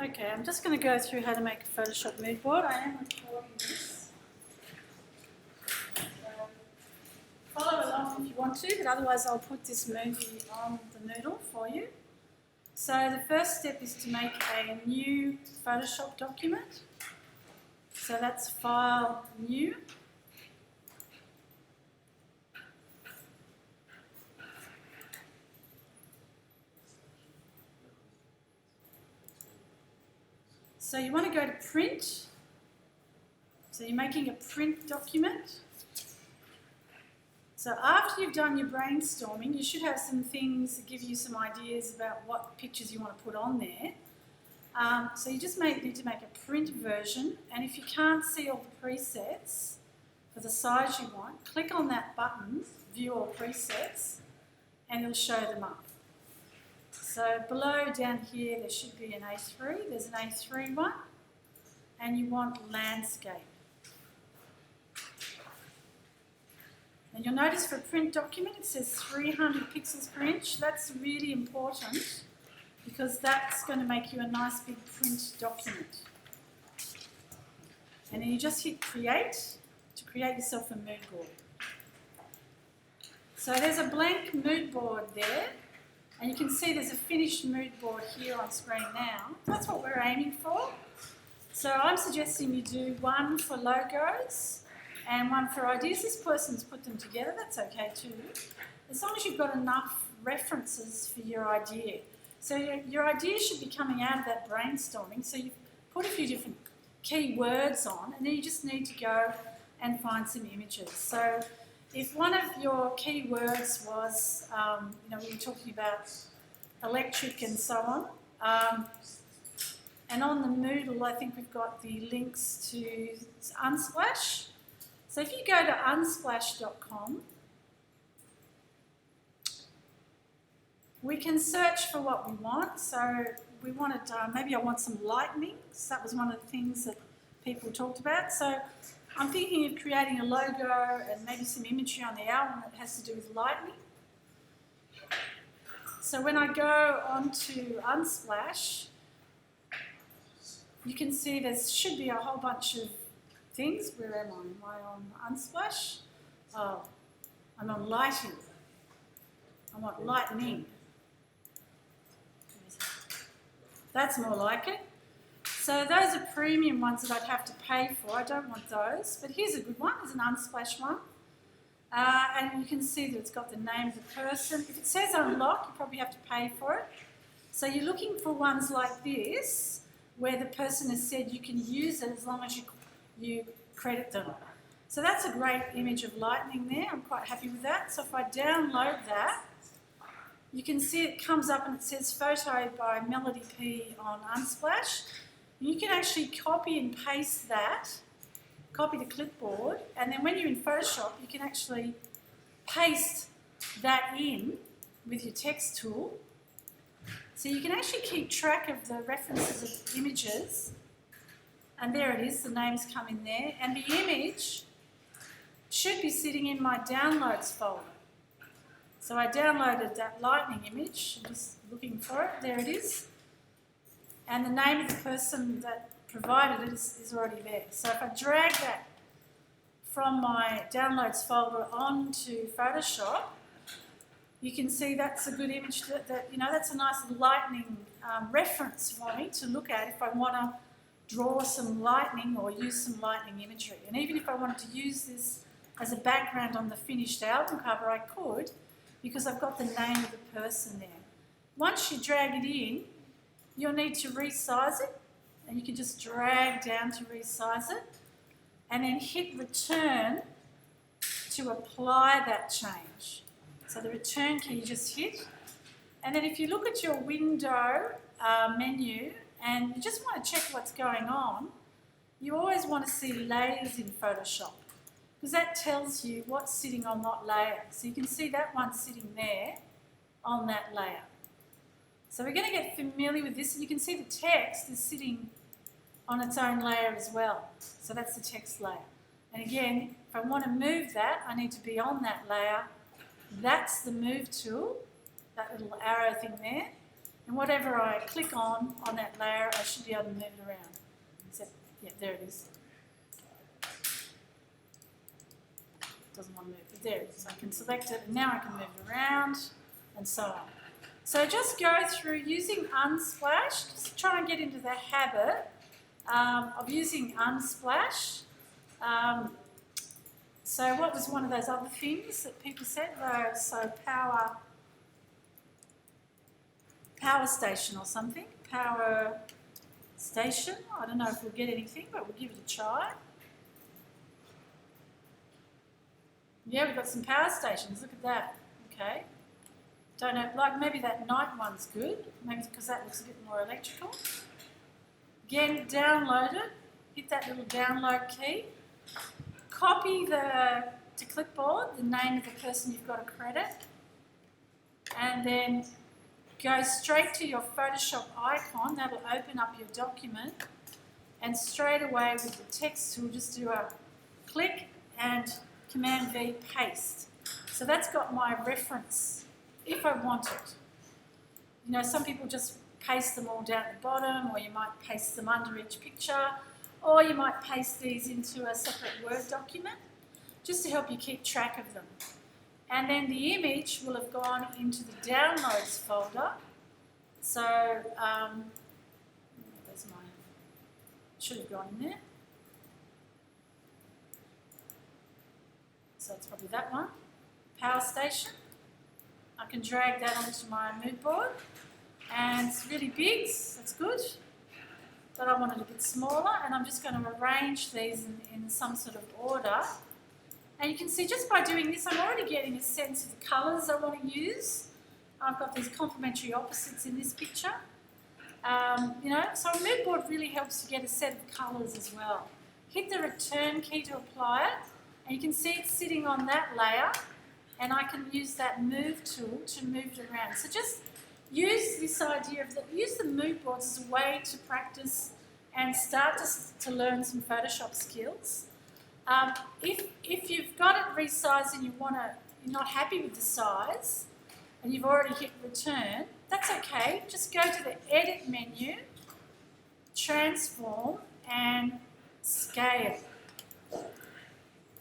Okay, I'm just going to go through how to make a Photoshop mood board. I am recording this. So follow along if you want to, but otherwise I'll put this movie on the Moodle for you. So the first step is to make a new Photoshop document. So that's File, New. So you want to go to Print. So you're making a print document. So after you've done your brainstorming, you should have some things that give you some ideas about what pictures you want to put on there. So you just need to make a print version, and if you can't see all the presets for the size you want, click on that button, View All Presets, and it'll show them up. So below down here there should be an A3, there's an A3 one, and you want Landscape. And you'll notice for a print document it says 300 pixels per inch. That's really important because that's going to make you a nice big print document. And then you just hit Create to create yourself a mood board. So there's a blank mood board there, and you can see there's a finished mood board here on screen now. That's what we're aiming for. So I'm suggesting you do one for logos and one for ideas. This person's put them together, that's okay too, as long as you've got enough references for your idea. So your idea should be coming out of that brainstorming, so you've put a few different key words on, and then you just need to go and find some images. So if one of your key words was, we were talking about electric and so on, and on the Moodle I think we've got the links to Unsplash. So if you go to unsplash.com, we can search for what we want. So we wanted, maybe I want some lightning. So that was one of the things that people talked about. So I'm thinking of creating a logo and maybe some imagery on the album that has to do with lightning. So when I go onto Unsplash, you can see there should be a whole bunch of things. Where am I? Am I on Unsplash? Oh, I'm on lighting. I want lightning. That's more like it. So those are premium ones that I'd have to pay for. I don't want those. But here's a good one. There's an Unsplash one. And you can see that it's got the name of the person. If it says unlock, you probably have to pay for it. So you're looking for ones like this, where the person has said you can use it as long as you credit them. So that's a great image of lightning there. I'm quite happy with that. So if I download that, you can see it comes up and it says photo by Melody P on Unsplash. You can actually copy and paste that, copy the clipboard, and then when you're in Photoshop, you can actually paste that in with your text tool. So you can actually keep track of the references of images, and there it is, the names come in there, and the image should be sitting in my downloads folder. So I downloaded that lightning image, I'm just looking for it, there it is. And the name of the person that provided it is already there. So if I drag that from my downloads folder onto Photoshop, you can see that's a good image that that's a nice lightning reference for me to look at if I want to draw some lightning or use some lightning imagery. And even if I wanted to use this as a background on the finished album cover, I could, because I've got the name of the person there. Once you drag it in, you'll need to resize it, and you can just drag down to resize it, and then hit return to apply that change. So the return key you just hit, and then if you look at your window menu and you just want to check what's going on, you always want to see layers in Photoshop, because that tells you what's sitting on what layer. So you can see that one sitting there on that layer. So we're going to get familiar with this, and you can see the text is sitting on its own layer as well. So that's the text layer. And again, if I want to move that, I need to be on that layer. That's the move tool, that little arrow thing there. And whatever I click on that layer, I should be able to move it around. So, yeah, there it is. Doesn't want to move, but there it is. I can select it, and now I can move it around, and so on. So just go through using Unsplash. Just try and get into the habit of using Unsplash. So what was one of those other things that people said? So power station or something. Power station. I don't know if we'll get anything, but we'll give it a try. Yeah, we've got some power stations. Look at that. Okay. Don't know, like maybe that night one's good. Maybe because that looks a bit more electrical. Again, download it. Hit that little download key. Copy to clipboard the name of the person you've got to credit. And then go straight to your Photoshop icon. That'll open up your document. And straight away with the text tool, just do a click and Command V paste. So that's got my reference if I want it. You know, some people just paste them all down at the bottom, or you might paste them under each picture, or you might paste these into a separate Word document just to help you keep track of them. And then the image will have gone into the downloads folder. So, there's mine. Should have gone in there. So it's probably that one. Power station. I can drag that onto my Moodboard. And it's really big, that's good. But I want it a bit smaller, and I'm just going to arrange these in some sort of order. And you can see just by doing this, I'm already getting a sense of the colours I want to use. I've got these complementary opposites in this picture. You know, so a Moodboard really helps you get a set of colours as well. Hit the return key to apply it, and you can see it's sitting on that layer, and I can use that move tool to move it around. So just use this idea of use the Moodboards as a way to practice and start to learn some Photoshop skills. If you've got it resized and you're not happy with the size and you've already hit return, that's okay. Just go to the edit menu, transform and scale.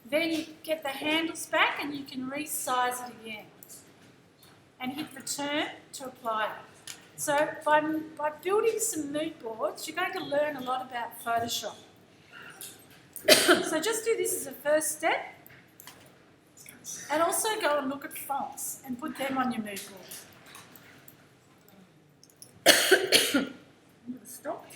Then you get the handles back and you can resize it again. And hit return to apply it. So by building some Moodboards, you're going to learn a lot about Photoshop. So just do this as a first step. And also go and look at fonts and put them on your Moodboard. I'm going to stop.